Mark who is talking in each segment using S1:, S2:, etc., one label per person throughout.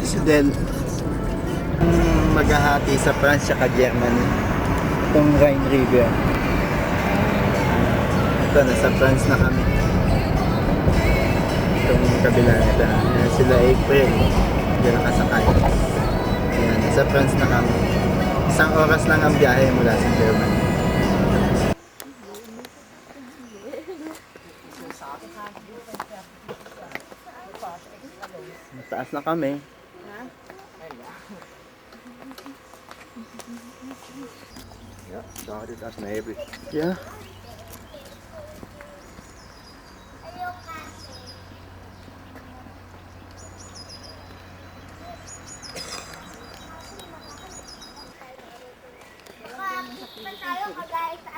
S1: Si Del maghahati sa France at Germany. Itong Rhine River. Ito, nasa France na kami. Itong kabila nito. Ayan sila April. Hindi nakasakay. Ayan, nasa France na kami. 1 oras lang ang biyahe mula sa Germany. Mataas na kami.
S2: Ja, daar dit als nevel.
S1: Yeah.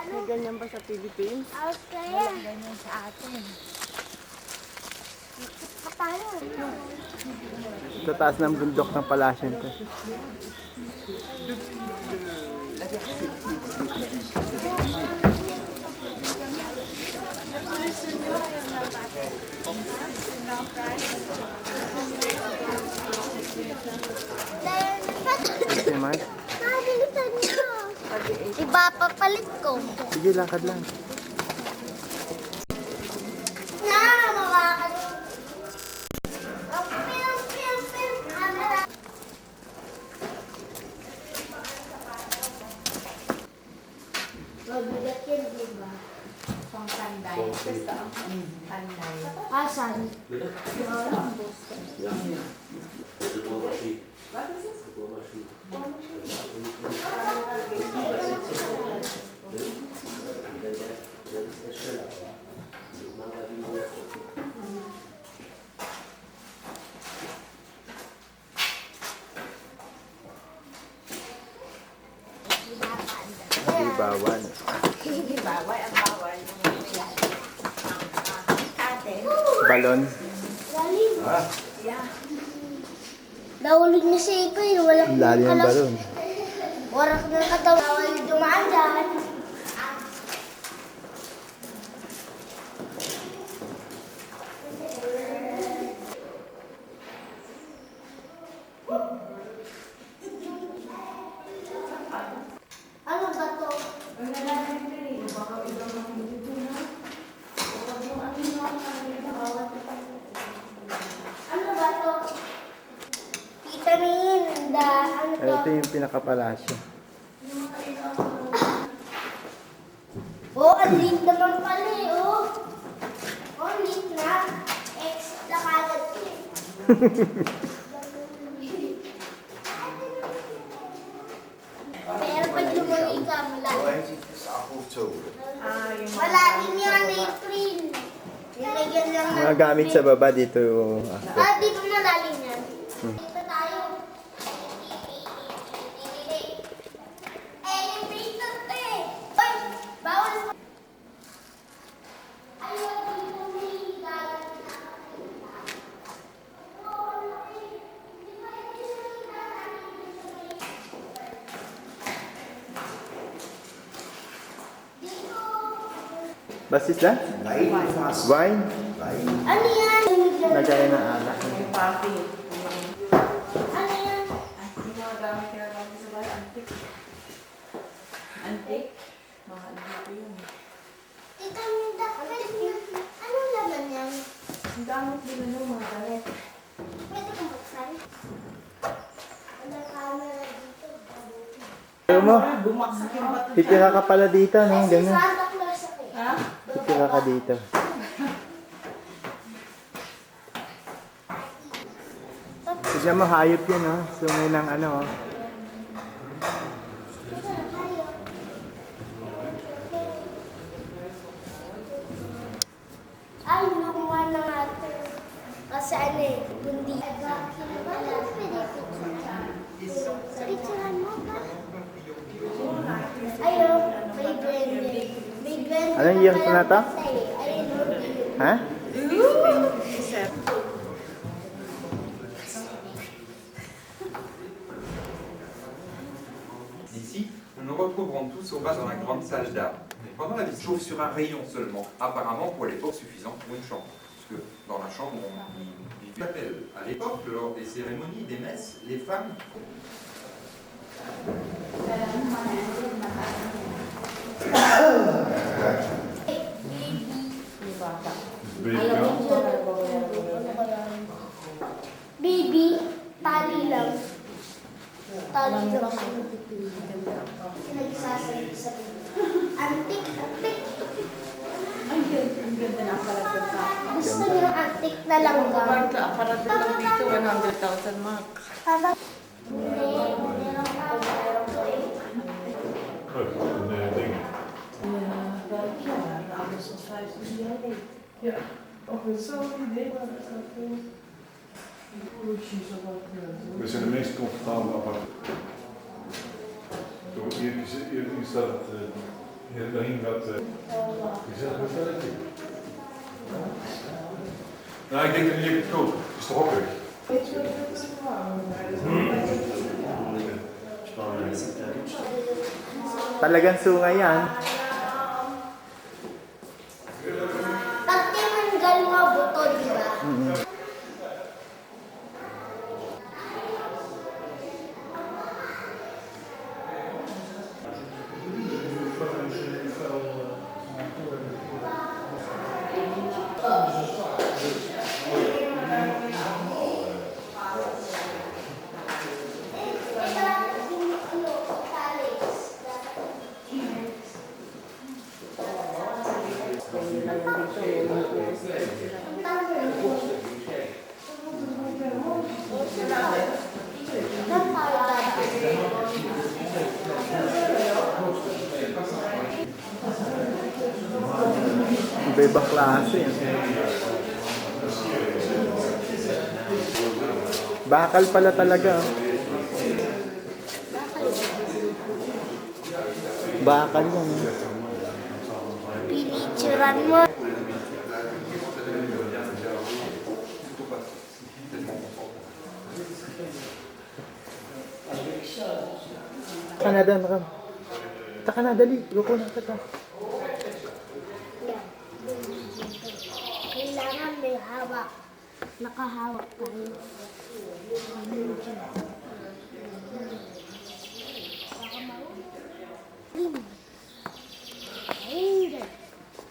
S3: May ganyan ba sa Philippines? Wala ganyan sa atin.
S1: Sa taas ng bundok ng palasyon ko. Sige, Mark.
S4: Iba papalit ko.
S1: Sige, lakad lang.
S4: Na, mawakal. Mabigat yun, di ba?
S3: Pang tanday. Basta ang tanday.
S4: Asan?
S1: Hindi bawal.
S3: Bawal ang bawal. Ate.
S1: Balon.
S4: Lalim.
S3: Yeah.
S4: Nahulog na si Ipay. Walang
S1: Lalim ang balon.
S4: warak na katawan. Bawal dumaan dyan. Ano ba to? Ano ba to? Vitamin. Ano to?
S1: Ito yung pinakapalasyo.
S4: Oh, ang lit naman pala eh, oh. Oh, lit na. Extra kagad eh. Pero pag lumuli ka, malalim. Malalim yan, April. Nilagyan lang ng...
S1: Mga gamit sa baba dito.
S4: Dito malalim yan. Dito tayo. Elevator to eh. Oy, bawal. Ayaw ko lumuli ka.
S1: Basis na? Wine?
S4: Ano yan?
S1: Lagay na alak.
S3: Yung coffee.
S4: Ano yan?
S3: Yung mga gamit na gamit sa bahay. Antique. Antique? Mga antique yun.
S4: Tita Minda, anong laman yan?
S3: Ang gamit din ng mga gamit.
S4: Pwede kong buksan? Wala camera dito.
S1: Ayaw mo?
S3: Bumaksak yung bato.
S1: Titira ka pala dito, no?
S4: Si
S1: Ganun.
S4: Santa Claus ako eh.
S3: Ha?
S1: Titira ka dito. Tignan mo, hayop yan, no? Sungay ng ano, oh.
S4: Ay, nakuha na natin. Kasi ano eh, kundi. Picturean mo ba? Ayo, may duwende. May duwende.
S1: Anong year na to?
S4: Ayun,
S1: Ha?
S5: Ici, nous nous retrouverons tous au bas dans la grande salle d'art. Pendant la visite, sauf sur un rayon seulement, apparemment pour l'époque suffisant pour une chambre. Parce que dans la chambre, on y vivait. À l'époque, lors des cérémonies, des messes, les femmes
S4: Baby, tali lang. Tali lang. Nagsasabi. Antik, antik.
S3: Ang ganda na aparat ko sa.
S4: Gusto niyo antik na lang ba?
S3: Aparat na lang dito, 100,000 mark.
S4: Parang, hindi. Meron ka, meron ko eh.
S2: We zijn de meest comfortabele appartementen. Hier staat het, daarin gaat, je zegt het velletje. Nou, ik denk dat je het koop. Het is toch ook weg.
S1: Talagang sunga yan.
S4: Pag tinanggal mo buto, di ba?
S1: Iba-ibang klase. Bakal pala talaga. Bakal yan.
S4: Pinicturan mo.
S1: Kanada na ka. Taka na, dali. Yuko na kita.
S4: Kailangan may hawak. Nakahawak tayo.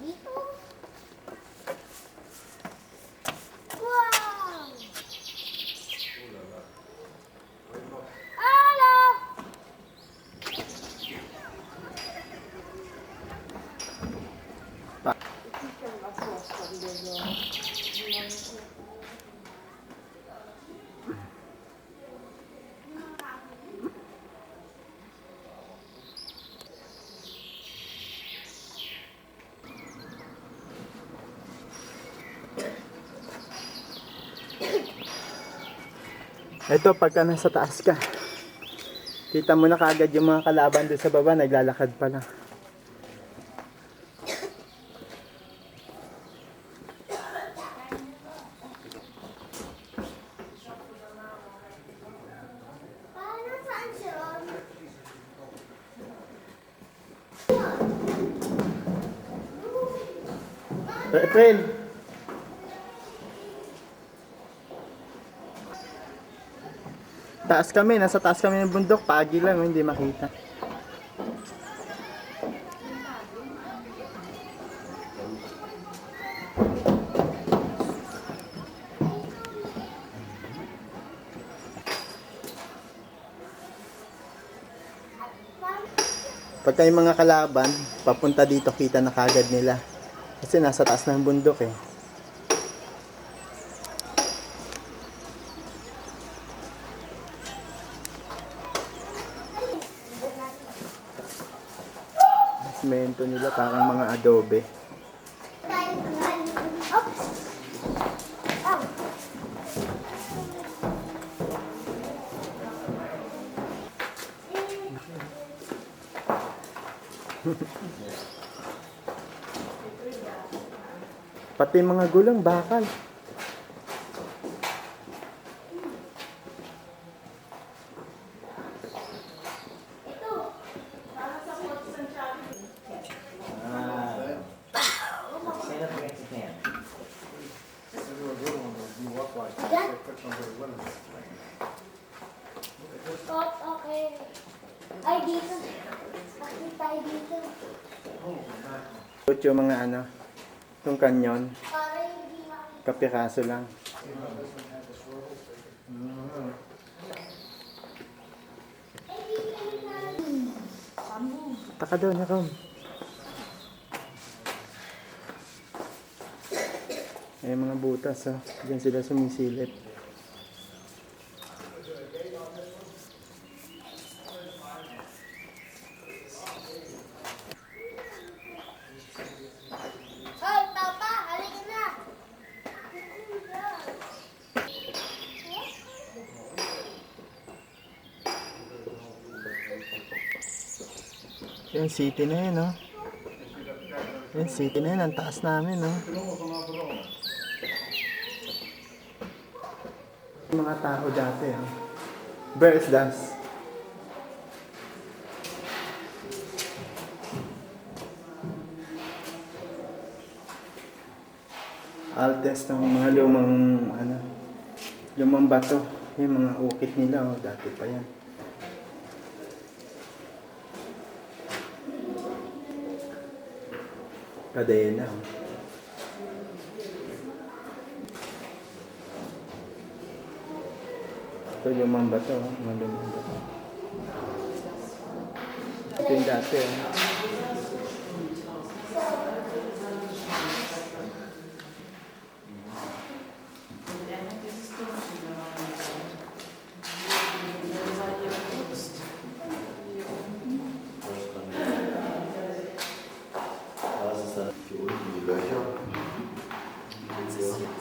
S4: Dito. Wow! Hello!
S1: Ito, pagka nasa taas ka, kita mo na kaagad yung mga kalaban doon sa baba, naglalakad pa lang.
S4: Paano saan si Ron?
S1: April! Taas kami, nasa taas kami ng bundok, pagi lang, hindi makita. Pagka yung mga kalaban, papunta dito, kita na kagad nila. Kasi nasa taas ng bundok eh. Semento nila parang mga adobe.
S4: Oops! Oh!
S1: Pati mga gulang bakal.
S4: Ito! Ay, dito. Bakit tayo dito?
S1: Ito yung mga ano, itong kanyon,
S4: Para hindi makita.
S1: kapiraso lang. Taka doon, Rom. Ay, mga butas, oh. Diyan sila sumisilip.
S4: Hoy, Papa! Halika na!
S1: Yan, city na yan, oh. Yan, city na yan. Ang taas namin, oh. Yung mga tao dati, oh. Bears dance. Altes ng mga lumang, ano, lumang bato. Yung mga ukit nila, oh. Dati pa yan. Kadena, oh. Ito yung mga bato, oh. Mga lumang bato. Ito yung dati, oh.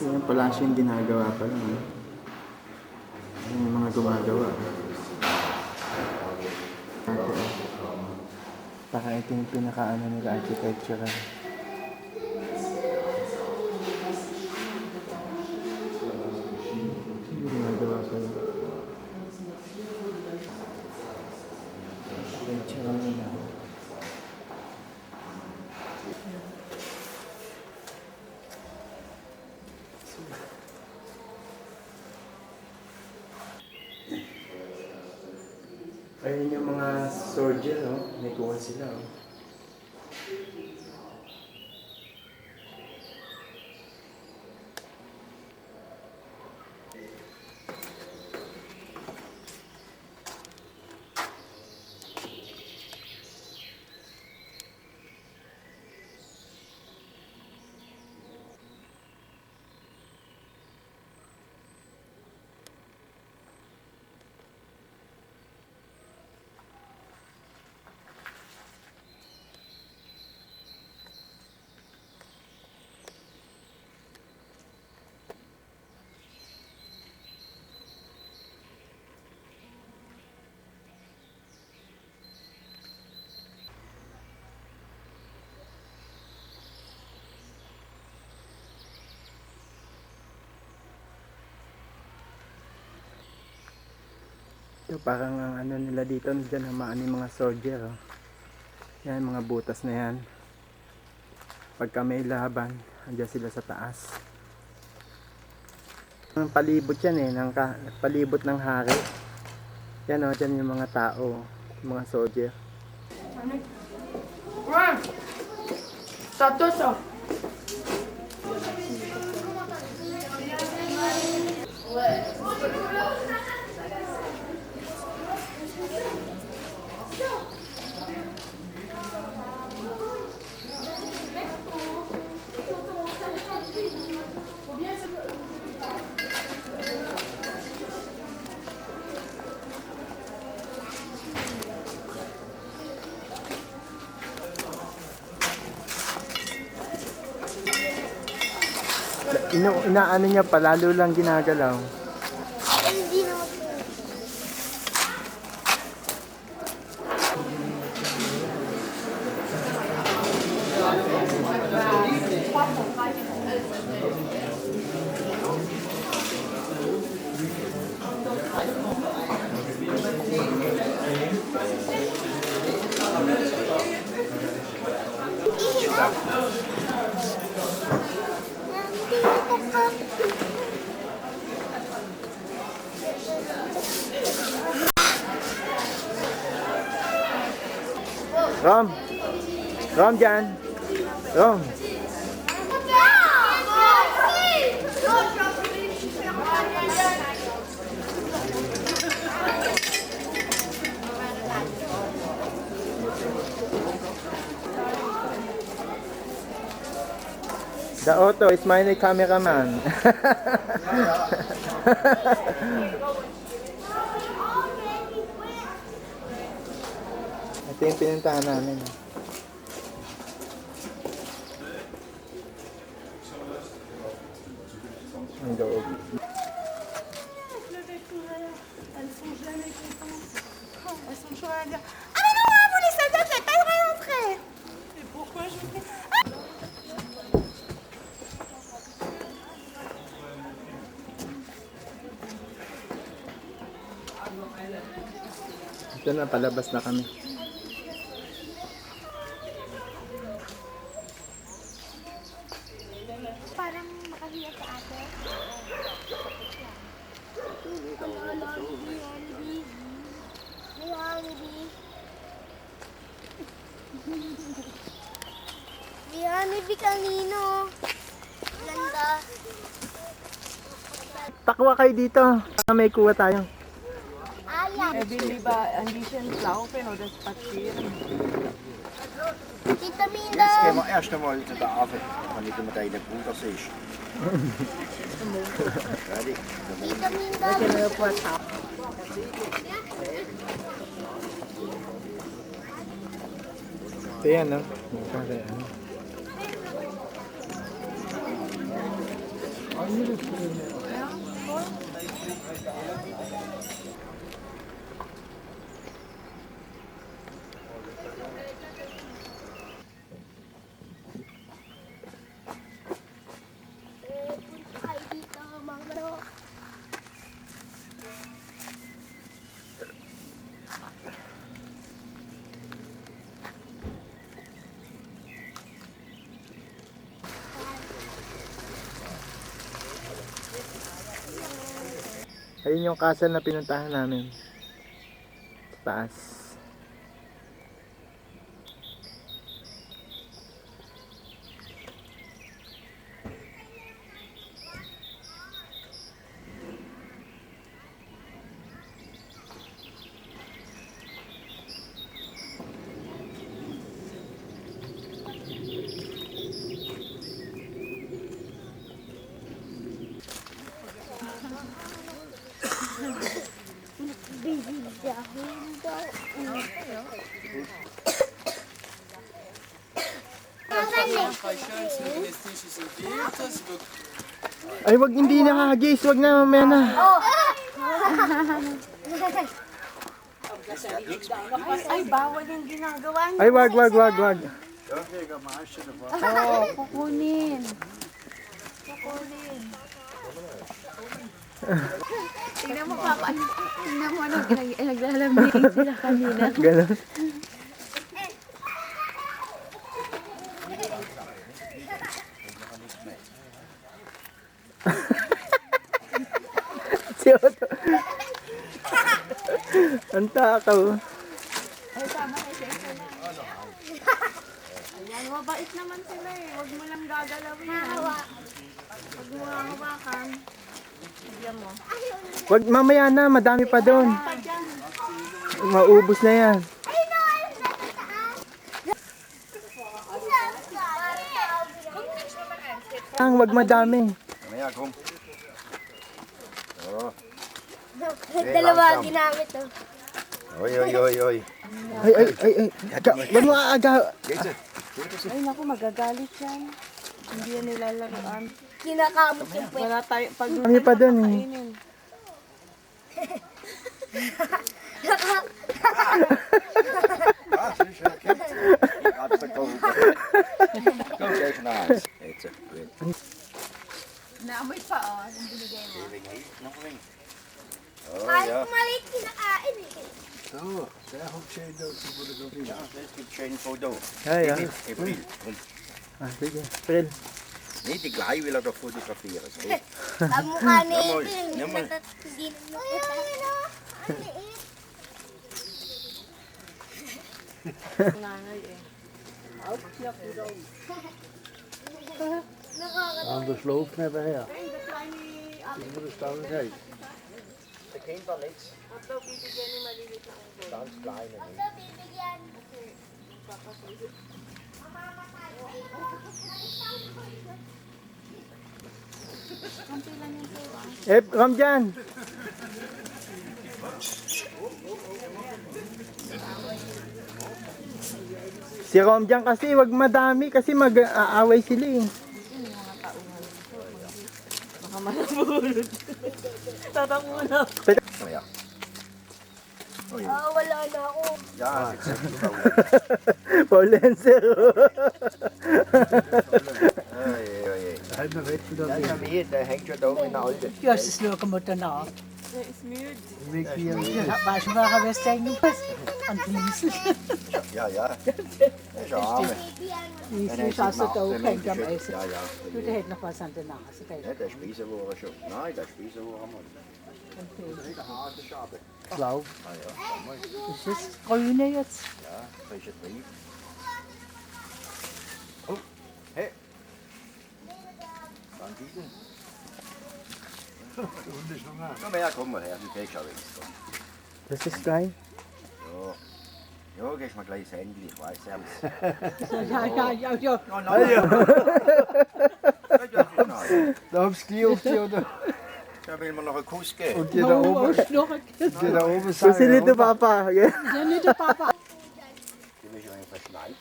S1: Yung palasyo yung ginagawa pa lang, eh. Yung mga gumagawa. Baka ito yung pinakaano nila, architectural. Yung ginagawa pa lang. Architectural nila. Ayun yung mga soldier, oh. May kuha sila, oh. Ito parang ang ano nila dito, dyan hamaan yung mga soldier, oh. Yan, mga butas na yan. Pagka may laban, andyan sila sa taas. Ang palibot yan, eh, palibot ng hari. Yan, oh, dyan yung mga tao, yung mga soldier.
S3: Status, oh.
S1: Inaano niya pa, lalo lang ginagalaw.
S4: Hindi naman po.
S1: Rom. Rom dyan. Rom. The auto is my cameraman. Ito yung pinuntahan namin. Ang loob.
S3: Elles sont jamais contentes. Elles sont toujours à dire ah mais non, vous les soldats, vous n'avez pas le droit d'entrer. Et pourquoi je fais
S1: Ito na, palabas na kami.
S4: Parang makahiya sa ate. May honeybee. May honeybee kanino. Ganda.
S1: Takwa kayo dito. Para may kuha tayo.
S4: Ayan.
S3: Jag vill vi bara en liten laufen och det spazieren.
S4: Tita
S6: Jetzt
S4: Minda.
S6: gehen wir erst einmal zu der Affe, damit du mit deinem Bruder siehst. Fertig.
S4: Tita Minda.
S1: Ito yan, no? Para ano.
S4: Punta kayo dito, mga bro.
S1: Ayun yung castle na pinuntahan namin. Sa taas.
S4: Bibigyahin daw.
S1: Ay, wag, hindi na hagis. Wag na, mamaya na.
S3: Ay, bawal yung ginagawa niyo.
S1: Ay, wag, wag, wag, wag.
S3: Oh, kukunin. Kukunin. Tingnan mo, Papa. Tingnan mo, naglalambing sila kanina.
S1: Ganun. Si Otto. Ang takaw.
S3: Ay, tama na siya. Ayan, mabait naman sila eh. Huwag mo lang gagalawin. Huwag mo lang hawakan. Bigyan mo.
S1: Wag, mamaya na. Madami pa doon.
S3: Pa dyan.
S1: Maubos na yan. Ang wag madami.
S6: Mamaya, kom. Oh.
S4: Dalawa ginamit to.
S6: Oi, oi, oi, oi.
S1: Ay, ay, ay, ay. Wag mo aaga.
S6: Deze.
S3: Ay, naku, magagalit yan. Hindi yan nilalaroan.
S4: Kinakamot yung puwet.
S3: Wala tayo, pag
S1: Kami pa dun eh.
S3: kainin.
S6: Ah, sicher. Laat het komen. Kom, kijk naar huis. Deze. Goed.
S3: Naamoy pa, oh. Yung binigay mo.
S6: Ring hier, nog een ring. Oh
S4: Kahit
S6: ja.
S4: maliit kinakain eh.
S6: Zo, zeg ook Shane voor de dobbie. Ja, dit is Shane foto.
S1: Ay, ah.
S6: April. Kom.
S1: Ah, sige. Frill.
S6: Nee, die Glei wil er toch fotograferen. Zo.
S4: Ang mukha ni
S6: Namoy,
S4: Ito,
S6: namoy.
S4: hindi na makita. Ang liit.
S3: Nanay eh.
S7: Anders loopt net bij her. Die moet staan kijken.
S6: De kinder niks.
S3: Daw bibigyan ni maliliit na unggoy.
S6: Ganz kleine.
S4: Huwag daw bibigyan.
S3: Konti lang yung pera.
S1: Ramjan! Si Ramjan kasi wag madami kasi mag-aaway sila eh.
S3: Baka malabulot. Tatakuna.
S6: Oh ja.
S4: Ah, wala na ako.
S6: Ja, ik zeg het wel.
S1: Paulenser.
S7: Hij heeft weet je dat
S6: Ja, ja, weet, hij hangt je daar in de oude.
S8: Ja, ze slokken me daarna.
S3: Hij is mute.
S7: ik hier
S8: Ja, waar ze waren geweest zijn, pas aan het lezen.
S6: Ja, ja. Dat is arme.
S4: Baby, ano.
S8: Die
S6: En hij
S8: is als
S6: zit
S8: het
S6: nacht
S8: ook
S6: en
S8: geen
S6: dan
S8: jam is.
S6: Ja, ja.
S8: Doet hij nog wat aan de naast. Kijk,
S6: Ja, dat is spiezenworen schon. Nee, dat is spiezenworen man. Nee, de haken schapen.
S7: blauw.
S6: Ah ja, mooi.
S8: dus het is groene jetzt.
S6: Ja, frische brief. Oh, hé. Dank je. Kom her, kom maar her. Du kriegst schon nichts.
S1: Das ist klein.
S6: Ja. Ja, gehst mal gleich das Handy, ich weiß ja.
S8: Ja.
S6: Oh nein. Nein.
S7: Da aufs Knie auf die oder?
S6: Da will man noch einen Kuss geben.
S7: Und die da oben,
S8: Nog een keer.
S7: die da oben
S1: So
S7: sagen,
S1: si Lito
S7: ja,
S1: Papa.
S8: Ja, niet de papa.
S6: Die müssen wir verschneit.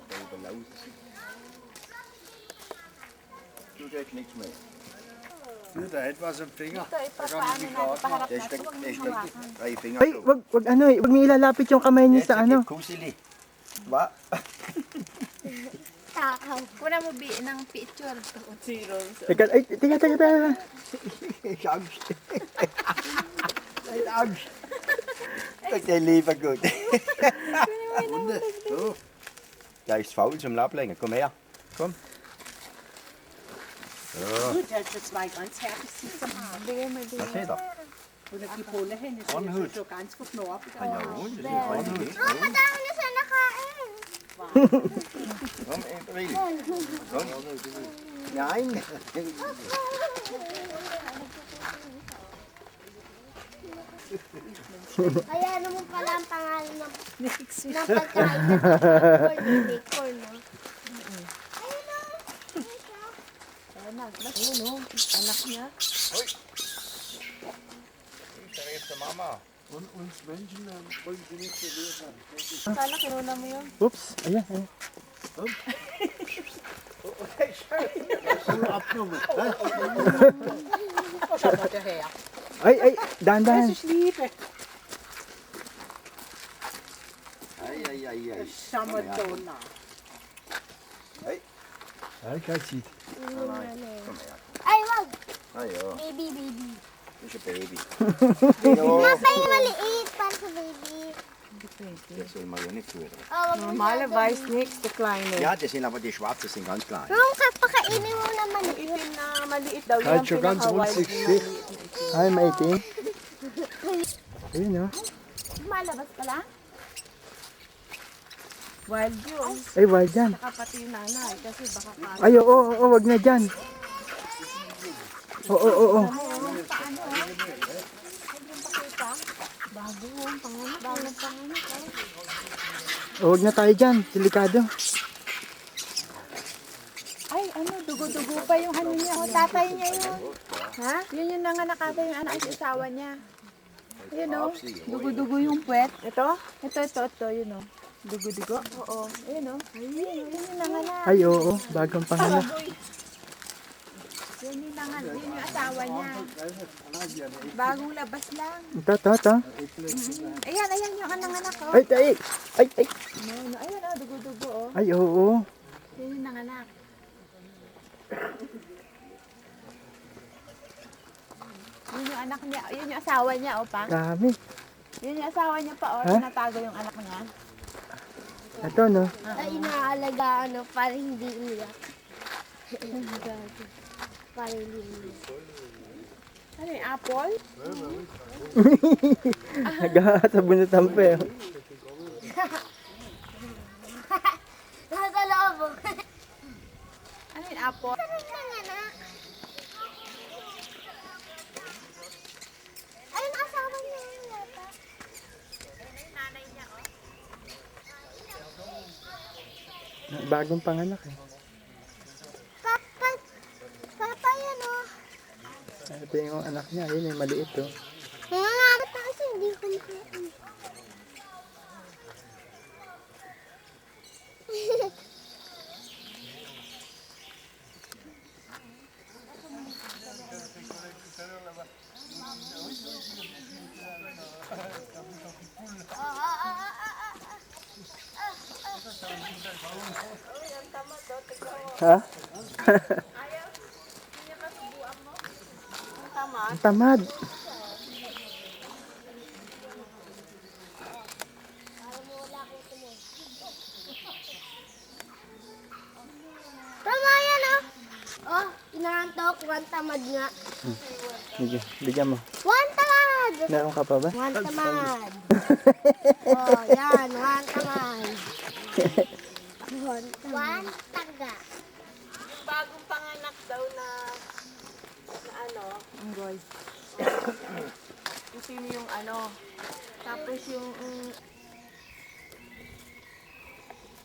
S6: Da oben laut. Du kriegst nichts mehr.
S7: du, da hat was am Finger.
S3: Ito, ipapaano natin, paharap
S6: Das ist
S3: natin.
S6: der, das ist der drei Finger.
S1: Ay, wag ano eh. Wag mo ilalapit yung kamay niya
S6: Jetzt
S1: sa ano.
S6: gibt Kusseli. Was?
S4: Takaw.
S3: Kuna mo bi ng picture. Zero.
S1: Teka, ay, teka.
S6: Ich hab Angst. Ich hab Angst. Der lieber gut. Hunde, so. Der ist faul zum Ablenken. Komm her. Komm.
S8: Goed, dat is zwei ganz herrlich süße Haare.
S6: Was steht da?
S8: Und die Pole hin ist
S6: Hornhut.
S8: so ganz verknorrt.
S6: Ja, Hund, das ist ein Hornhut.
S4: Ang dami na siya nakain.
S6: Komm, Emil. Komm. Nein.
S4: Kaya naman pala ang pangalan ng pagkain na unicorn, no?
S3: Ayun o, anak niya.
S6: Da ist der Mama.
S7: Und uns Menschen wollen sie nicht verlieren.
S3: Kala, kinuna mo yun.
S1: Oops, ayan.
S8: Schau mal daher.
S1: Ay, dahan.
S8: Das ist Liebe.
S6: Ei.
S8: Schau mal da nach.
S7: Ja, kijk, ziet.
S6: Komm her.
S4: Ay, wag.
S6: Ah ja,
S4: Baby.
S6: das ist ein Baby.
S4: Nasa yung maliit para sa baby.
S6: Das soll man ja nicht tun.
S4: Oh, wag mo
S3: Normalerweise nichts, der kleine.
S6: Ja, das sind aber die Schwarzen, sind ganz klein.
S4: Nung kapakainin mo naman.
S3: Itim na maliit daw.
S7: Kahit
S3: Yan
S7: siya ganz runzig Gesicht.
S1: Ay, maitim. Ayun o.
S3: Malabas pala. Wild yun.
S1: Ay, wild yan.
S3: Saka pati yung nanay. Kasi baka kala.
S1: Ay, oo, wag na dyan. Oo. Huwag na tayo dyan, delikado.
S3: Ay, ano, dugo-dugo pa yung ano niya. O, tatay niya yun. Ha? Yun yung nanganak ata yung anak sa asawa niya. Yun o. Dugo-dugo yung puwet. Ito? Ito, yun o. Dugo-dugo? Oo. Ayun o. Yun yung nanganak.
S1: Ay, oo, bagong pangalan.
S3: Yun yung nanganak. Yun yung asawa niya. Bagong labas lang.
S1: Ito.
S3: Ayan yung nanganak o.
S1: Ay.
S3: No, ayan o, dugo-dugo o.
S1: Ay, oo.
S3: Yun yung nanganak. Yun yung anak niya, yun yung asawa niya o pa.
S1: Dami.
S3: Yun yung asawa niya pa o,
S1: Ha?
S3: tinatago yung anak niya.
S1: Ito, no?
S4: Ay, inaalagaan, no, para hindi umiyak. Para hindi umiyak.
S3: Ano yung apple?
S1: Nagkakasabon na tampe.
S8: apo.
S4: Ayun, asawa niya yung yata.
S1: Bagong panganak eh.
S4: Papa, papa yan oh.
S1: Ito yung anak niya, yun yung maliit oh.
S4: Kaya nga, mataas hindi ko makain.
S1: Ha? Ang tamad.
S4: Tama yan oh. Oh, inaantok, one tamad nga.
S1: Sige, bigyan mo.
S4: One tamad!
S1: Meron ka pa ba?
S4: One tamad. Oh, yan, one tamad. One taga.
S8: Bagong panganak daw na ano,
S3: Unggoy.
S8: kasi yung ano, tapos yung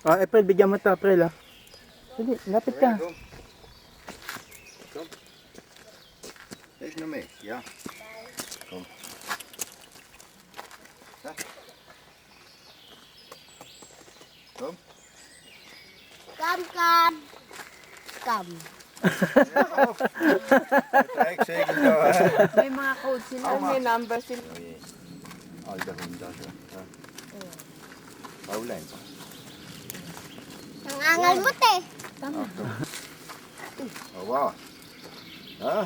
S1: Oh, April, bigyan mo to, April ah. Sige, lapit ka.
S6: Kom. Kom. Deze nog mee, ja. Kom. Ja. Kom.
S4: Kam, kam. Kam.
S6: Kijk, zeker zo, hè.
S3: May mga code sila.
S8: may number sila.
S6: Alter hond, dat is ja. Paulijn.
S4: Nangangal mo te.
S6: Oh, wow. Huh?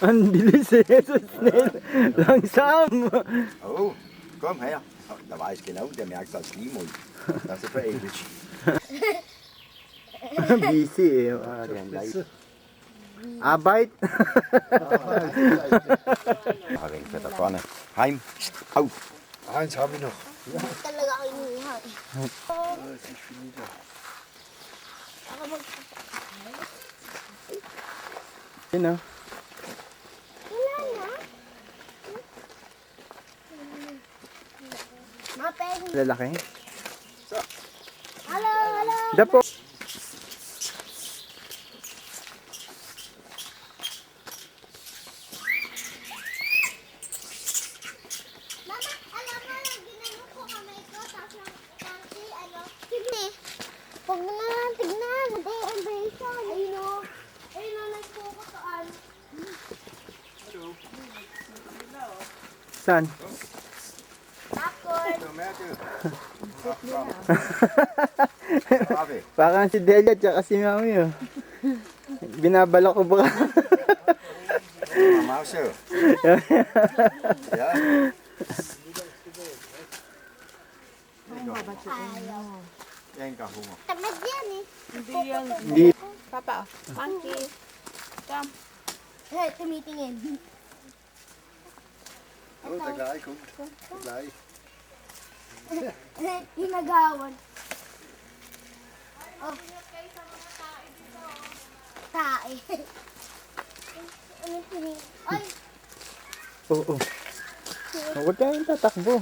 S1: Ang bilis eh, snail. Langzaam.
S6: Oh, kom her. Oh, der var ikke genau, der mærker sig slimod. Der er så for ægget.
S1: Busy eh. Arbeit.
S6: Har en fætter Bonne. Heim. Au.
S7: Eins habe ich noch.
S4: Talaga ako iniha.
S1: Yun oh.
S4: Mapeng.
S1: Lalaki.
S4: Hello, hello.
S1: Dapo.
S4: Mama, alam mo yung ginano ko kamay ko, tapos lang si ano, sige. Huwag mo na lang tignan. Hindi, embrace. Ayun o. Ayun o, nagpuputoan.
S1: Saan?
S4: Tapos,
S1: Parang si Delia at si Mami oh. Binabalak ko ba?
S6: Mama zo. Ja.
S4: ayaw.
S6: Eén kan honger.
S4: Tamad yan eh.
S8: Hindi yan.
S1: Hindi.
S8: Papa, monkey. Come.
S4: Hey, tumitingin.
S6: Oh, daar ga ik ook. Blij.
S4: Hinagawan. Oh. Tae. Ano tingin? Ay,
S1: Oo. Huwag kayong tatakbo.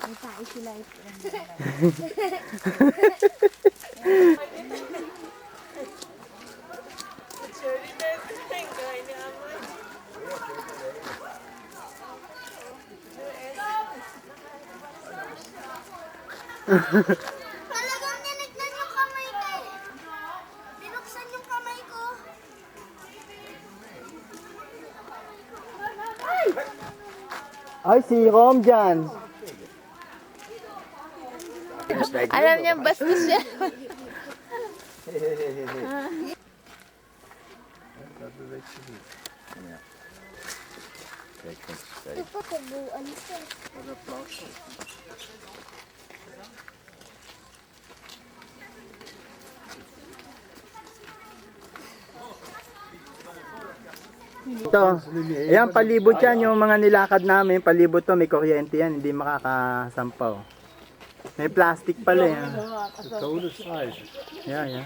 S3: May tae sila ito.
S4: talagang ninignan yung kamay ko eh. Binuksan yung kamay ko.
S1: Ay, si Rom dyan.
S3: Alam niya, bastos siya.
S6: Kijk, goed.
S4: Ito pa kabuuan siya.
S1: Ito. Ayan, palibot yan. Yung mga nilakad namin, palibot to. May kuryente yan. Hindi makakasampaw. May plastic pala yan.
S7: De tolensreis.
S1: Yeah, yeah.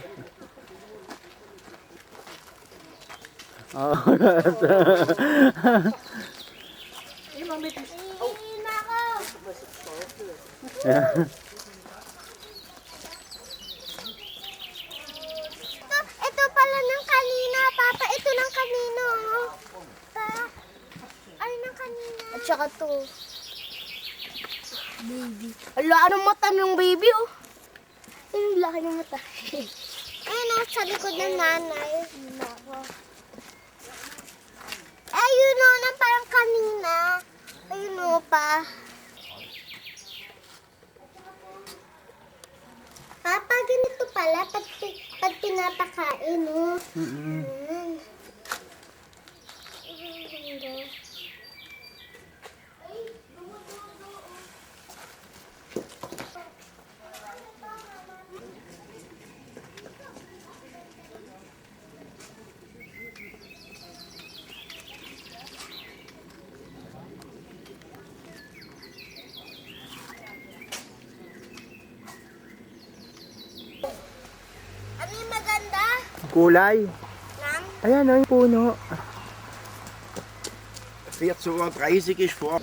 S1: Oh,
S4: Iiin ako.
S1: yeah.
S4: Ito pala ng kanina, Papa. Ito ng kanino. Pa. Ay, ng kanina. At saka to. Baby. Ala, anong mata ng baby, oh. Ayun, laki ng mata. Ayun, oh, sa likod ng nanay. Nako. Ayun, oh, nang parang kanina. Ayun, oh, pa. Papa, ganito pala pag pinapakain, oh.
S1: Mm-mm.
S4: Ayan. Ano yung maganda?
S1: Kulay.
S4: Lang?
S1: Ayan o, yung puno.
S6: Fiat zo wat rijzig is voor.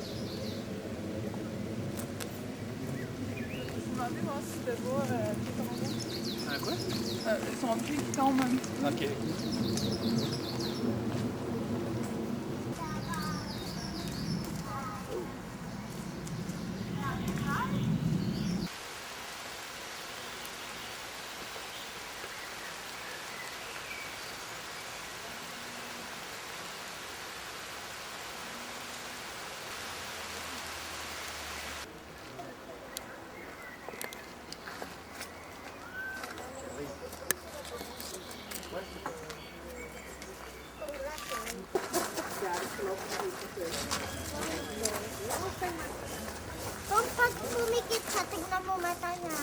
S4: Kung pag pumikit siya, tignan mo mata niya.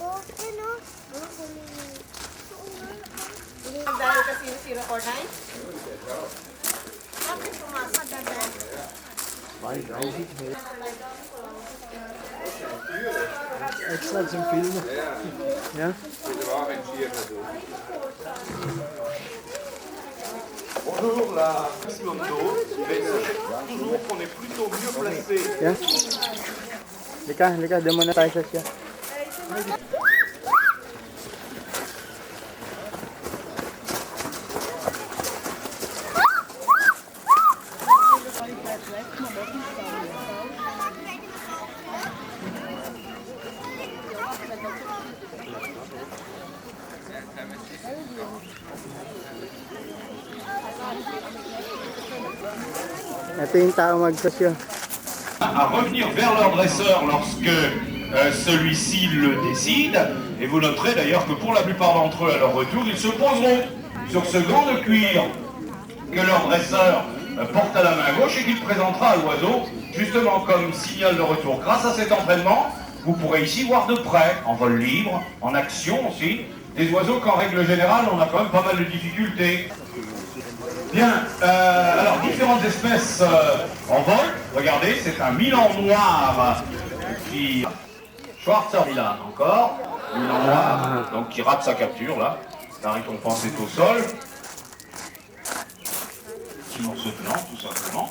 S4: Oh, yun oh. Oh, pumikit. Oo nga.
S8: Dahil kasi yung 049? Bakit sumasagada?
S7: Ik zal ze filmen.
S1: Yeah.
S5: Bonjour, la maximum d'eau, mais sachez toujours qu'on est plutôt mieux placé.
S1: Yeah. Lika, lika. Doon muna tayo sa siya. Ito yung tao magsasyo.
S9: À revenir vers leur dresseur lorsque celui-ci le décide. Et vous noterez d'ailleurs que pour la plupart d'entre eux, à leur retour, ils se poseront sur ce gant de cuir que leur dresseur porte à la main gauche et qu'il présentera à l'oiseau, justement comme signal de retour. Grâce à cet entraînement, vous pourrez ici voir de près, en vol libre, en action aussi, des oiseaux qu'en règle générale, on a quand même pas mal de difficultés. Bien, alors différentes espèces en vol. Regardez, c'est un milan noir qui... Schwarzer Milan encore. Milan noir, donc qui rate sa capture là. La récompense est au sol. Petit morceau de blanc, tout simplement.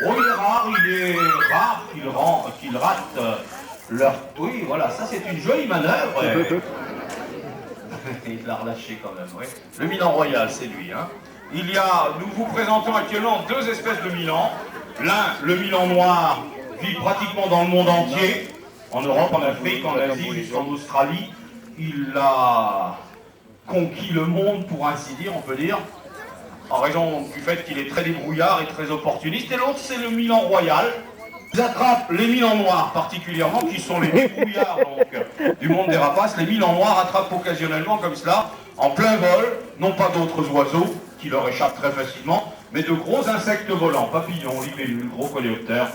S9: Oh, il est rare qu'il rate leur... Oui, voilà, ça c'est une jolie manœuvre. Il l'a relâché quand même, oui. Le Milan Royal, c'est lui. Hein. Nous vous présentons actuellement deux espèces de Milan. L'un, le Milan noir, vit pratiquement dans le monde entier. En Europe, en Afrique, en Asie, jusqu'en Australie. Il a conquis le monde, pour ainsi dire, on peut dire. En raison du fait qu'il est très débrouillard et très opportuniste. Et l'autre, c'est le Milan Royal. Ils attrapent les Milans noirs particulièrement, qui sont les débrouillards donc, du monde des rapaces. Les Milans noirs attrapent occasionnellement comme cela, en plein vol, non pas d'autres oiseaux qui leur échappent très facilement, mais de gros insectes volants, papillons, libellules, gros coléoptères,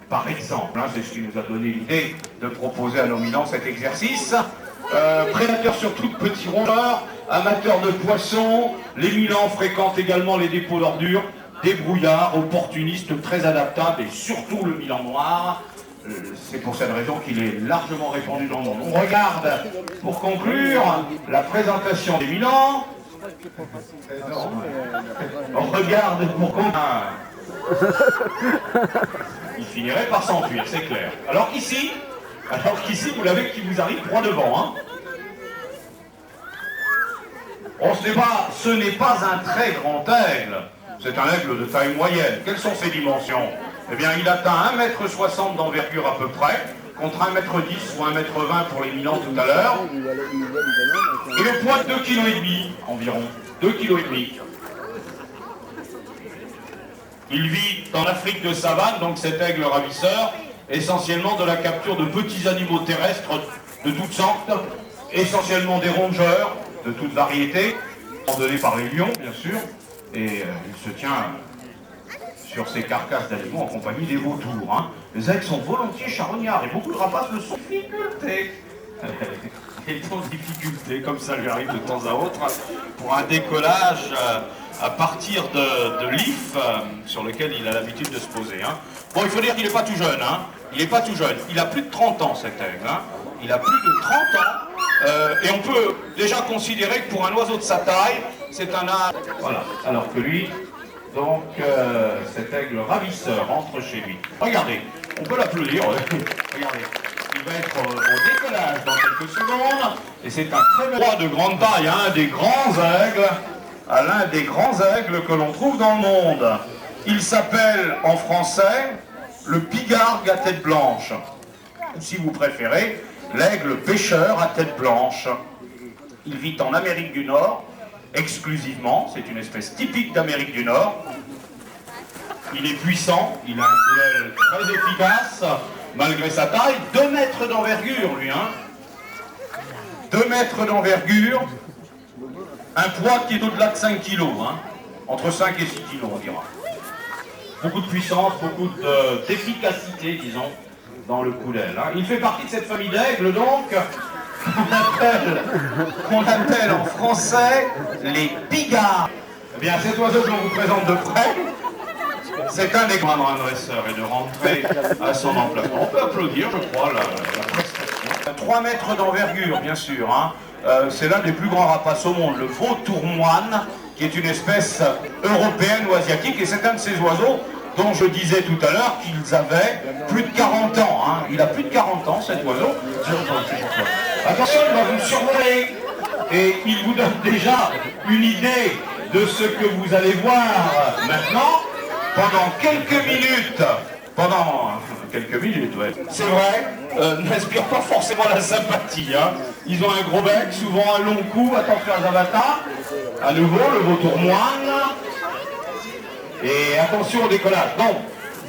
S9: par exemple. Hein, c'est ce qui nous a donné l'idée de proposer à nos Milans cet exercice. Prédateurs surtout de petits rongeurs, amateurs de poissons, les Milans fréquentent également les dépôts d'ordures, débrouillard, opportuniste, très adaptable et surtout le Milan noir. C'est pour cette raison qu'il est largement répandu dans le monde. On regarde, pour conclure, la présentation des Milans. On regarde pour combien. Il finirait par s'enfuir, c'est clair. Alors qu'ici, vous l'avez qui vous arrive droit devant. Hein. Ce n'est pas un très grand aigle. C'est un aigle de taille moyenne. Quelles sont ses dimensions? Eh bien, il atteint 1,60 m d'envergure à peu près, contre 1,10 m ou 1,20 m pour les Milans tout à l'heure. Et le poids de 2,5 kg environ. 2,5 kg. Il vit dans l'Afrique de savane, donc cet aigle ravisseur, essentiellement de la capture de petits animaux terrestres de toutes sortes, essentiellement des rongeurs de toutes variétés, abandonnés par les lions, bien sûr, et il se tient sur ces carcasses d'animaux en compagnie des vautours. Hein. Les aigles sont volontiers charognards et beaucoup de rapaces le sont en difficulté. Ils sont en difficulté, comme ça lui arrive de temps à autre, pour un décollage à partir de l'IF sur lequel il a l'habitude de se poser. Hein. Bon, il faut dire qu'il n'est pas tout jeune. Hein. Il n'est pas tout jeune. Il a plus de 30 ans, cet aigle. Hein. Il a plus de 30 ans. Et on peut déjà considérer que pour un oiseau de sa taille, c'est un âge. Voilà. Alors que lui, donc, cet aigle ravisseur entre chez lui. Regardez, on peut l'applaudir. Regardez. Il va être au décollage dans quelques secondes. Et c'est un très beau roi de grande taille, hein, des grands aigles. À l'un des grands aigles que l'on trouve dans le monde. Il s'appelle en français le pigargue à tête blanche. Ou si vous préférez, l'aigle pêcheur à tête blanche. Il vit en Amérique du Nord, exclusivement. C'est une espèce typique d'Amérique du Nord. Il est puissant, il a un poulet très efficace, malgré sa taille. 2 mètres d'envergure, lui, hein. 2 mètres d'envergure. Un poids qui est au-delà de 5 kg, hein. Entre 5 et 6 kg, on dira. Beaucoup de puissance, beaucoup d'efficacité, disons, dans le coulel. Hein. Il fait partie de cette famille d'aigles, donc, qu'on appelle en français les pigards. Eh bien, cet oiseau que l'on vous présente de près, c'est un des grands dresseurs et de rentrer à son emplacement. On peut applaudir, je crois, la prestation. 3 mètres d'envergure, bien sûr, hein. C'est l'un des plus grands rapaces au monde, le vautour moine, qui est une espèce européenne ou asiatique, et c'est un de ces oiseaux dont je disais tout à l'heure qu'ils avaient plus de 40 ans. Hein. Il a plus de 40 ans, cet oiseau. Attention, il va vous survoler, et il vous donne déjà une idée de ce que vous allez voir maintenant, pendant quelques minutes. Ouais. C'est vrai, n'inspire pas forcément la sympathie. Hein. Ils ont un gros bec, souvent un long cou, attention à Zavata. À nouveau, le vautour moine. Et attention au décollage. Donc,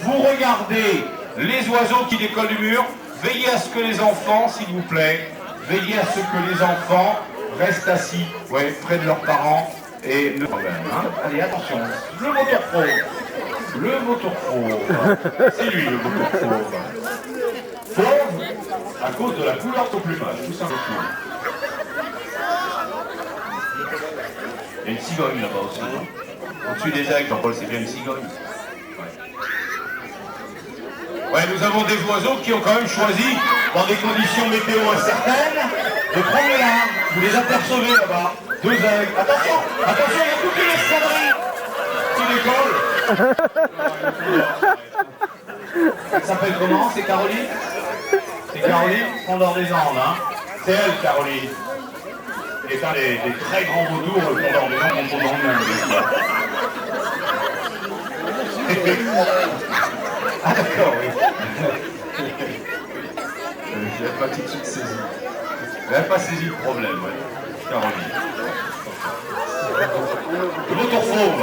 S9: vous regardez les oiseaux qui décollent du mur. Veillez à ce que les enfants, s'il vous plaît, veillez à ce que les enfants restent assis, ouais, près de leurs parents. Et ne... hein. Allez, attention. Le vautour fauve. Le vautour fauve. C'est lui, le vautour fauve. Fauve à cause de la couleur de son plumage, tout simplement. Il y a une cigogne là-bas aussi. Au-dessus des aigles, Jean-Paul, c'est bien une cigogne. Ouais, nous avons des oiseaux qui ont quand même choisi, dans des conditions météo incertaines, de prendre les larmes. Vous les apercevez là-bas. 2 aigles. Attention, attention, il y a toute une escadrille qui décolle. Elle s'appelle comment? C'est Caroline? C'est Caroline, Condor des Andes, hein. C'est elle, Caroline. Elle est un des très grands vautours, le Condor des Andes, qu'on trouve dans le monde. Ah d'accord, oui. Je n'avais pas tout de suite saisi. Je n'avais pas saisi le problème, ouais. Caroline. Le vautour fauve.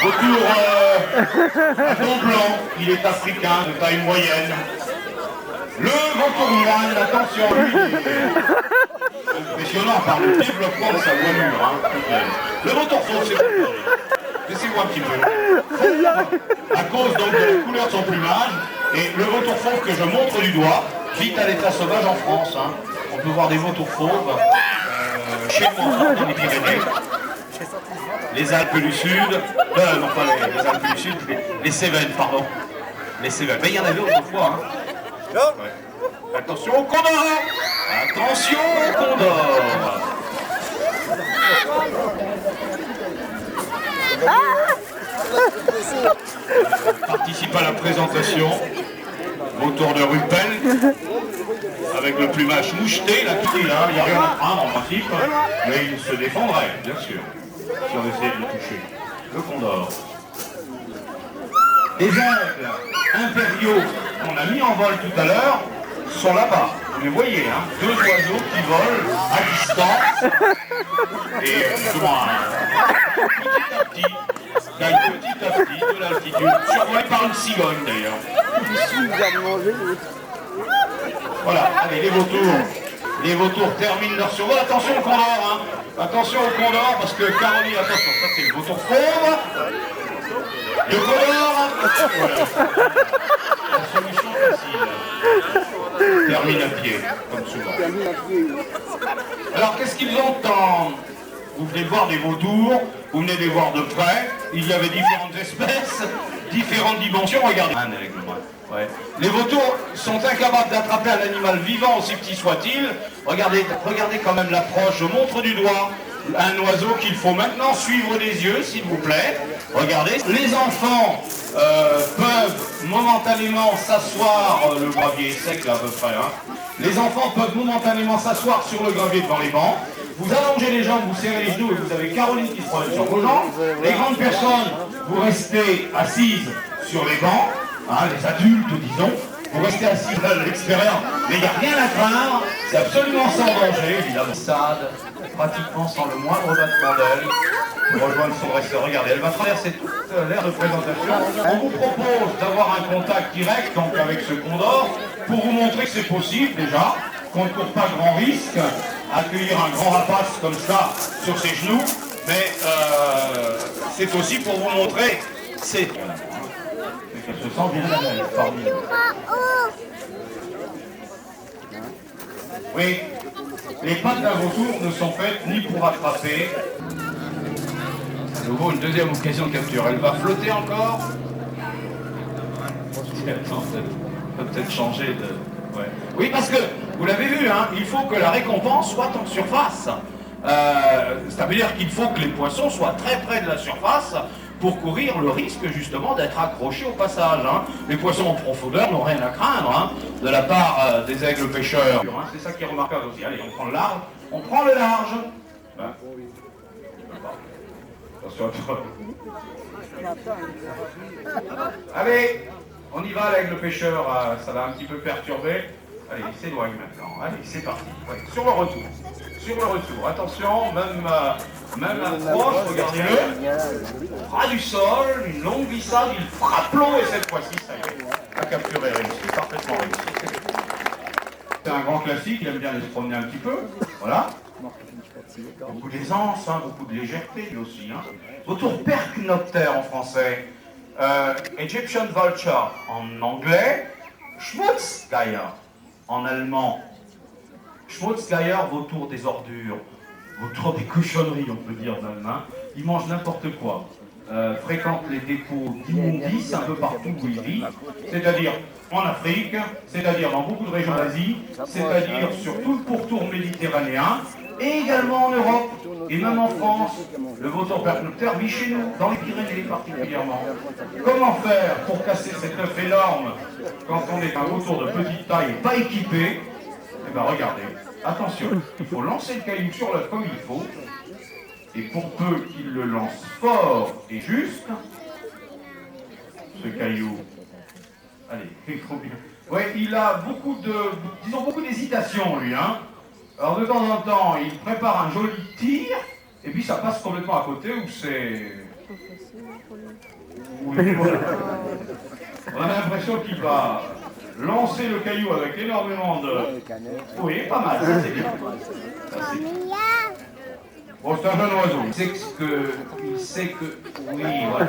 S9: Vautour à dos blanc, il est africain, de taille moyenne. Le vautour moine, attention, lui, c'est impressionnant par le développement de sa voilure. Hein. Le vautour fauve, c'est quoi? Laissez-moi un petit peu. À cause donc de la couleur de son plumage, et le vautour fauve que je montre du doigt, vit à l'état sauvage en France. Hein. On peut voir des vautours fauves chez moi, dans les Pyrénées, les Alpes du Sud, non pas les Alpes du Sud, les Cévennes, pardon. Les Cévennes. Mais il y en avait autrefois. Hein. Ouais. Attention au condor. Attention au condor. Participe à la présentation. Vautour de Rupel. Avec le plumage moucheté, là, tout est là, il n'y a rien à prendre en principe. Mais il se défendrait, bien sûr, si on essayait de le toucher. Le condor. Les aigles impériaux qu'on a mis en vol tout à l'heure sont là-bas. Vous les voyez, hein, deux oiseaux qui volent à distance. Et justement, petit à petit, de l'altitude, survolé par une cigogne d'ailleurs. Voilà, allez, les vautours terminent leur survol. Attention au condor, hein. Attention au condor, parce que Caroline, attention, ça c'est le vautour fauve. Le condor, voilà. La solution facile. Termine à pied, comme souvent. Alors, qu'est-ce qu'ils ont en... Vous venez de voir des vautours, vous venez de les voir de près. Il y avait différentes espèces, différentes dimensions. Regardez. Un aigle, ouais. Les vautours sont incapables d'attraper un animal vivant, aussi petit soit-il. Regardez quand même l'approche. Je montre du doigt un oiseau qu'il faut maintenant suivre des yeux, s'il vous plaît. Regardez. Les enfants peuvent momentanément s'asseoir, le gravier est sec là à peu près. Hein. Les enfants peuvent momentanément s'asseoir sur le gravier devant les bancs. Vous allongez les jambes, vous serrez les genoux et vous avez Caroline qui se promène sur vos jambes. Les grandes personnes, vous restez assises sur les bancs. Hein, les adultes, disons, vous restez assis à l'extérieur, mais il n'y a rien à craindre, c'est absolument sans danger, évidemment. Sade, pratiquement sans le moindre battement d'aile, pour rejoindre son dresseur. Regardez, elle va traverser toute l'aire de présentation. On vous propose d'avoir un contact direct donc avec ce condor, pour vous montrer que c'est possible déjà, qu'on ne court pas grand risque à accueillir un grand rapace comme ça sur ses genoux, mais c'est aussi pour vous montrer, c'est... Elle se sent bien la belle parmi nous. Oui, les pattes d'un vautour ne sont faites ni pour attraper. À nouveau, une deuxième occasion de capture. Elle va flotter encore. Attends, peut-être changer de... Ouais. Oui, parce que, vous l'avez vu, hein, il faut que la récompense soit en surface. Ça veut dire qu'il faut que les poissons soient très près de la surface pour courir le risque justement d'être accrochés au passage. Hein. Les poissons en profondeur n'ont rien à craindre hein, de la part des aigles pêcheurs. Hein. C'est ça qui est remarquable aussi. Allez, on prend le large. On prend le large. Hein. Attention à toi. Allez, on y va l'aigle pêcheur. Ça va un petit peu perturber. Allez, il s'éloigne maintenant. Allez, c'est parti. Ouais, sur le retour. Sur le retour. Attention, même approche, regardez-le. Ras du sol, une longue glissade, il frappe l'eau et cette fois-ci, ça y est. La capture est réussie, parfaitement réussie. C'est un grand classique, il aime bien aller se promener un petit peu. Voilà. Beaucoup d'aisance, hein, beaucoup de légèreté lui aussi. Hein. Vautour percnoptère en français. Egyptian vulture en anglais. Schmutzgeier en allemand. Schmutzgeier, vautour des ordures, vautour des cochonneries, on peut dire même. Hein. Il mange n'importe quoi. Fréquente les dépôts d'immondices un peu partout où il vit, c'est-à-dire en Afrique, c'est-à-dire dans beaucoup de régions d'Asie, c'est-à-dire sur tout le pourtour méditerranéen, et également en Europe, et même en France. Le vautour percnoptère vit chez nous, dans les Pyrénées particulièrement. Comment faire pour casser cet œuf énorme quand on est un vautour de petite taille et pas équipé? Eh bien regardez, attention, il faut lancer le caillou sur l'œuf comme il faut, et pour peu qu'il le lance fort et juste, ce caillou, allez, il faut bien. Ouais, il a beaucoup d'hésitation lui, hein. Alors de temps en temps, il prépare un joli tir, et puis ça passe complètement à côté où c'est... Oui, voilà. On a l'impression qu'il va lancer le caillou avec énormément de... Oui, pas mal, ça c'est bien. Ça, c'est bien. Bon, c'est un jeune oiseau. Il sait que... Oui, voilà.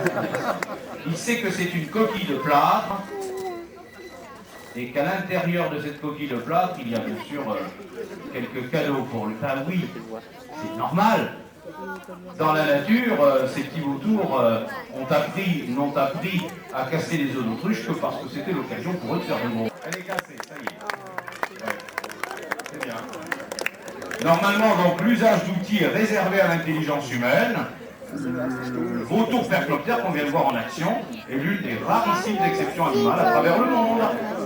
S9: Il sait que c'est une coquille de plâtre. Et qu'à l'intérieur de cette coquille de plâtre, il y a bien sûr quelques cadeaux pour lui. Ah oui, c'est normal. Dans la nature, ces petits vautours n'ont appris à casser les œufs d'autruche que parce que c'était l'occasion pour eux de faire de gros. Elle est cassée, ça y est. Normalement, donc, l'usage d'outils est réservé à l'intelligence humaine. Vautours-percloptères qu'on vient de voir en action est l'une des rarissimes exceptions animales à travers le monde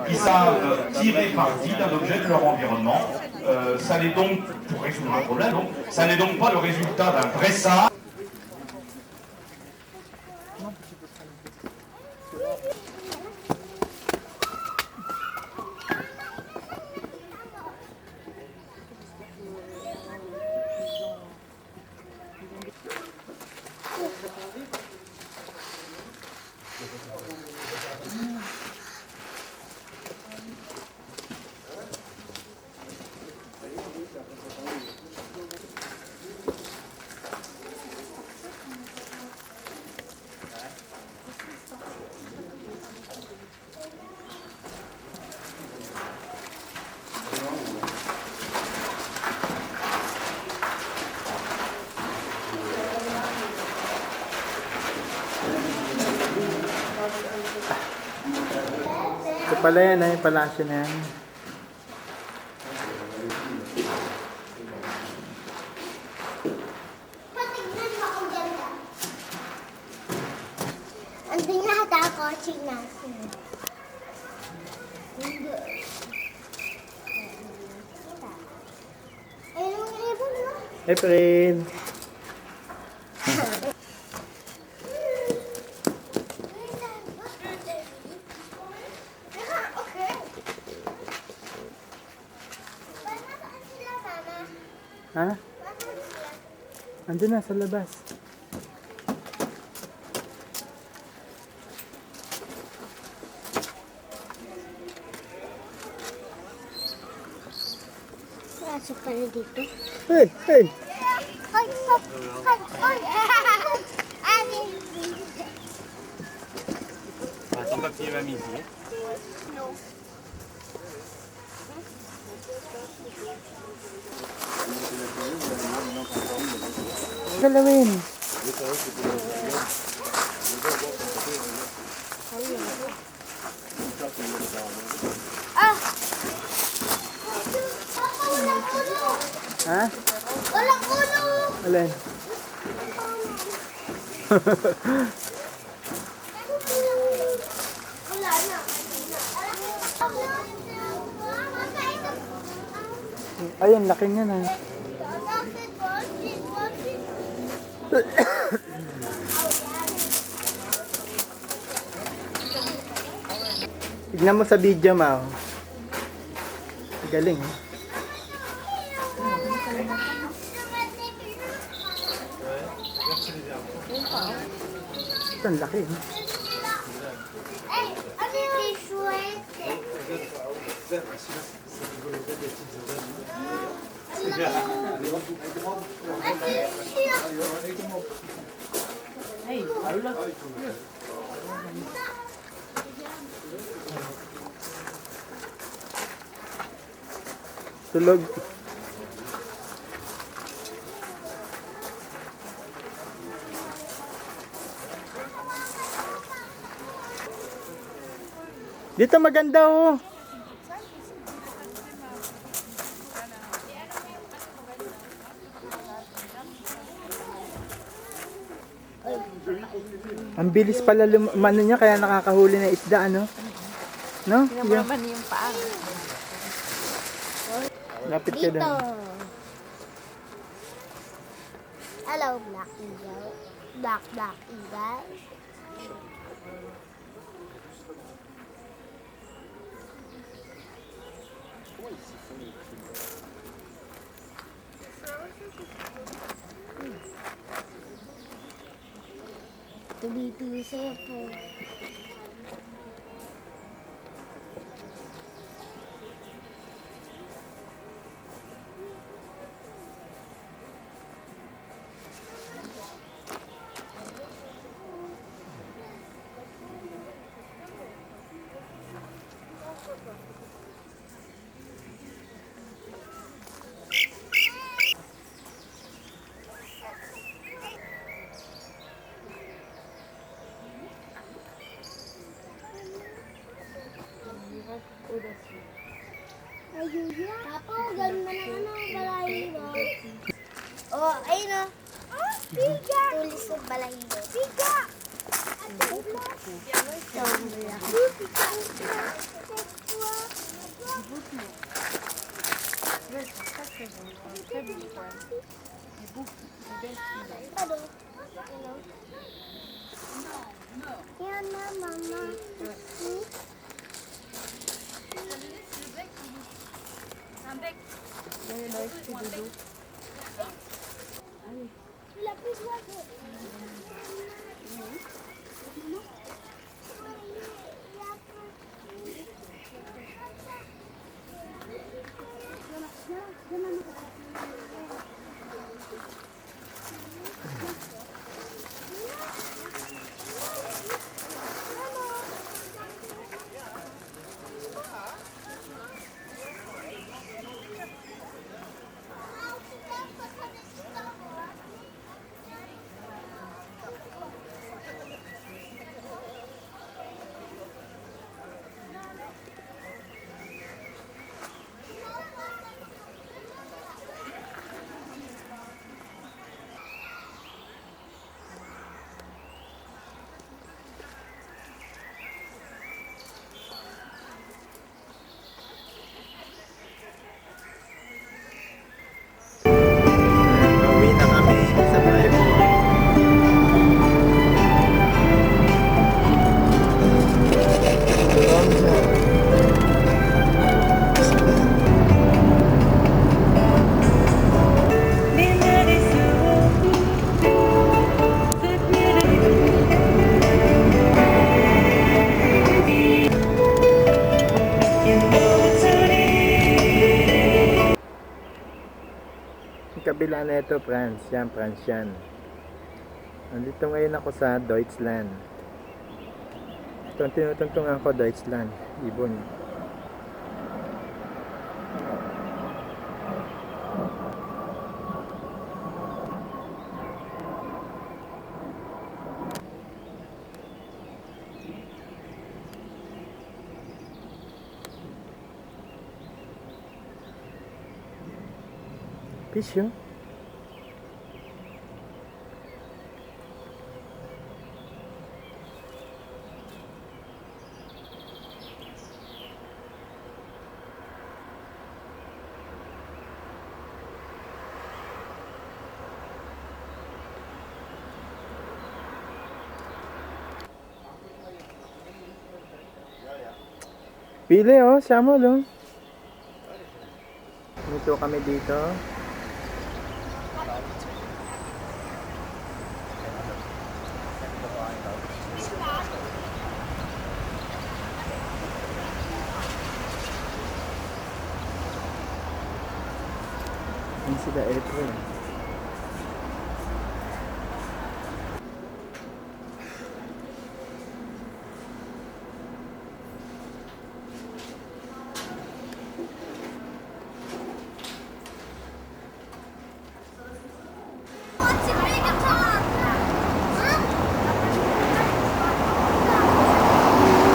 S9: qui savent tirer parti d'un objet de leur environnement. Ça n'est donc, pour résoudre un problème, donc, ça n'est donc pas le résultat d'un dressage.
S1: Ito pala yan, yung palasyo na yan.
S4: Patignan mo ang ganda. Andun na hata ako, China. Ayun ang ibon, no?
S1: April!
S4: Okay. Nasaan sila, Mama?
S1: Ha?
S4: Nasaan sila?
S1: Andun na sa labas.
S4: Pasok ka na dito.
S1: Hey! Hey!
S4: Ay! Ay! Ay!
S2: Ton papier va midi.
S1: Galawin!
S4: Ah! Walang ulo!
S1: Ha?
S4: Walang ulo!
S1: Alin?
S4: Wala na.
S1: Ayun, laki niya na. Tignan mo sa video, Mao. Galing, eh. Ito, ang laki, eh.
S4: Hey, ano yung suwete?
S1: Tulog. Dito maganda, oh. Ang bilis pala lumano niya kaya nakakahuli na isda, ano? No?
S3: Tingnan mo naman yung paa.
S1: Lapit ka
S4: Dito.
S1: doon.
S4: Hello, Black Eagle. Black Eagle. Tuloy-tuloy po. Ayun yan. Tapos, ganun na lang balahibo. Oh, ayun o. Biga! Tulis ng balahibo. Biga! Yan na, mama. Lapis lagi.
S1: Uwi na kami sa Bible. Yung kabila na ito, France. Yan, France yan. Nandito ngayon ako sa Deutschland. Ito ang tinutuntungan ko, Deutschland. Ibon. Fish yun. Pili oh, sama oh. Dito kami dito. Yan sila April.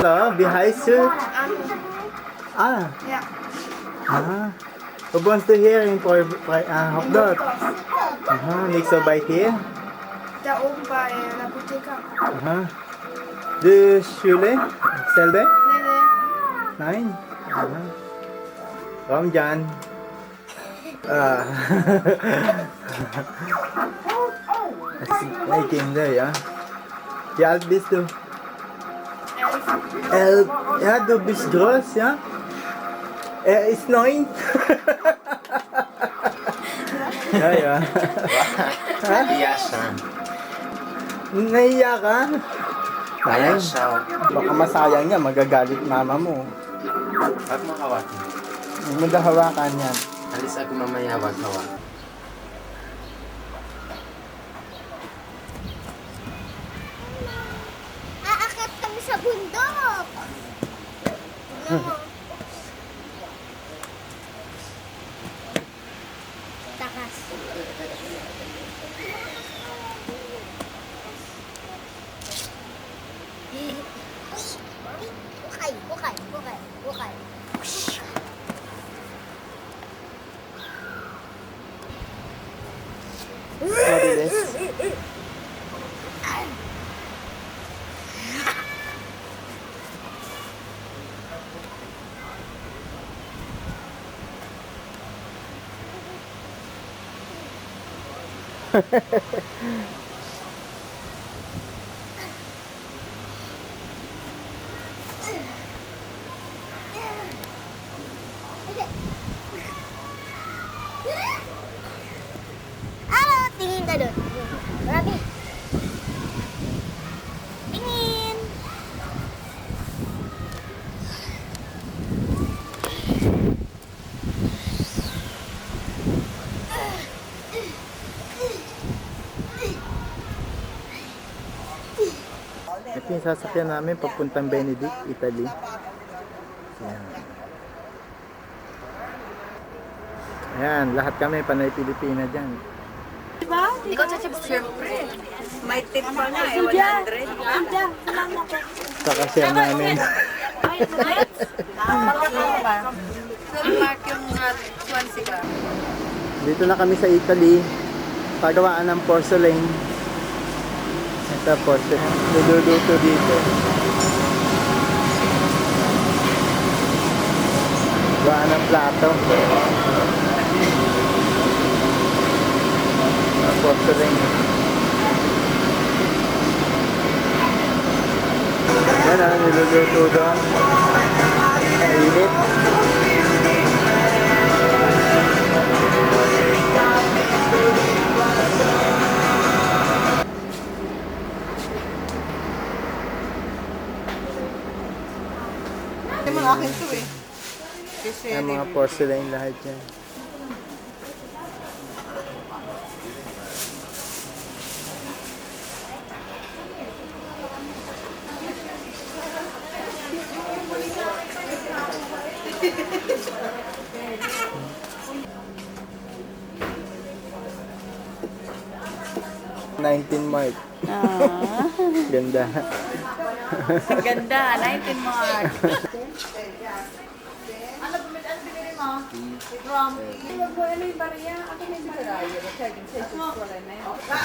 S1: Hello, wie heißt du? Ah.
S3: Ja.
S1: Ah. Wo wohnst du hier in Hofdorf? Aha, nicht so weit hier?
S3: Da oben bei der Apotheke.
S1: Aha. Die Schule? Selbe?
S3: Nee, nee.
S1: Nein? Aha. Warum Jan? Ah. Hey Kinder, ja? Wie alt bist du? 11. Ja, du bist groß, ja? Er ist 9. Ja, ja.
S6: Biasa.
S1: Naiya ka? Ayun.
S6: Biasa.
S1: Baka masayang niya, magagalit mama mo.
S6: Huwag mo hawakan.
S1: Huwag mo daw hawakan yan.
S6: Alis ako mamaya, huwag hawakan.
S4: Aakyat kami sa bundok. Takas. Bukay, bukay, bukay, bukay. Tingin ka doon. Marami. Tingin.
S1: Ito yung sasakyan namin papuntang Benedict, Italy. Ayan. Ayan, lahat kami panay Pilipina dyan.
S8: Ikaw sa siyempre. May tip pa na eh, 100.
S1: Saka share namin.
S8: Mark yung Swansea ka.
S1: Dito na kami sa Italy. Pagawaan ng porcelain. Ito porcelain. Niluluto dito. Gawaan ng plato. Porcelain. Yan ang niluluto doon. Mainit.
S8: Yung akin to eh.
S1: Ang mga porcelain lahat yan. Mark. Ganda.
S8: Ang ganda, 19 March.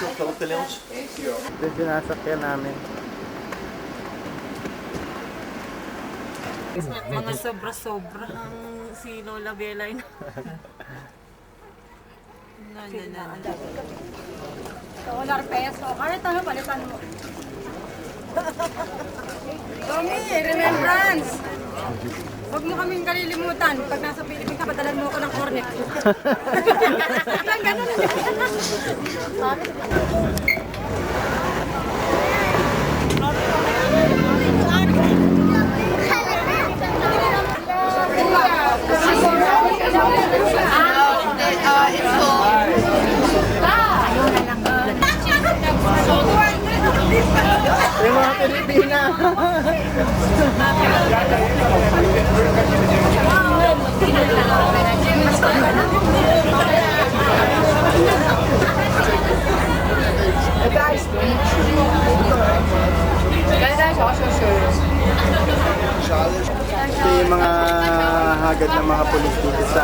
S1: Ito yung sinasakyan namin.
S8: Mga sobra-sobra ang si Lola Bella yun. $1 peso. Kaya tayo palitan mo. Tommy, remembrance! Huwag mo kaming kalilimutan. Pag nasa Pilipinas ka, padalan mo ako ng cornet. Ganun.
S1: Yung mga Pilipina. Ito yung mga hagad ng mga pulis dito sa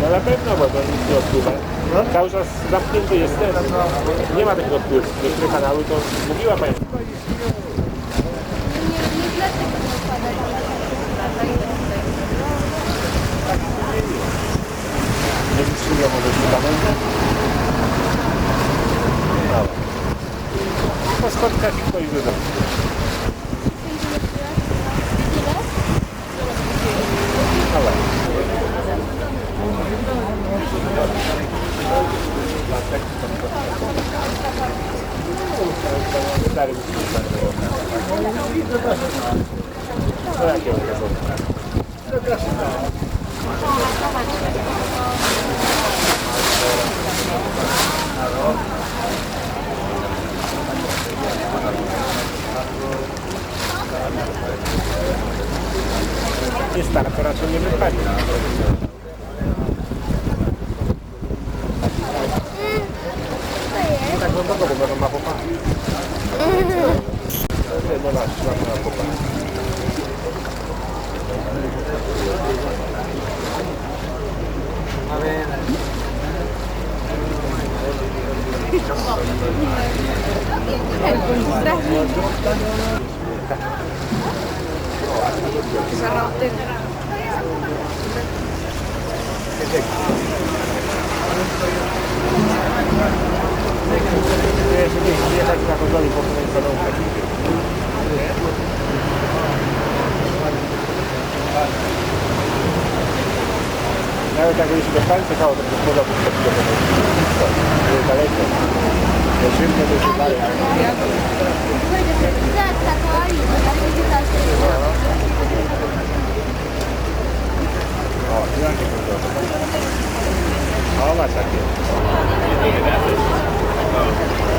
S2: No na pewno, bo to nic nie odpływa. Cały czas zamknięty jest ten. Nie ma tego odpływu. Niektóre kanały to mówiła pani. Nie wytrzymią może fundamenty. Po schodkach i i wyda. Dobra. Stary no jakie Nie stara, to raczej nie wychodzi. Nie tak głęboko, bo będą ma chłopaki. Nie ma, trzeba na chłopaki. Nie tak na kontroli, bo to jest zadążka. Nawet jak jeśli do końca kawał, to woda podskoczy do tego. To jest daleko. To szybko to się daje. O, jakie to jest. O, masz takie.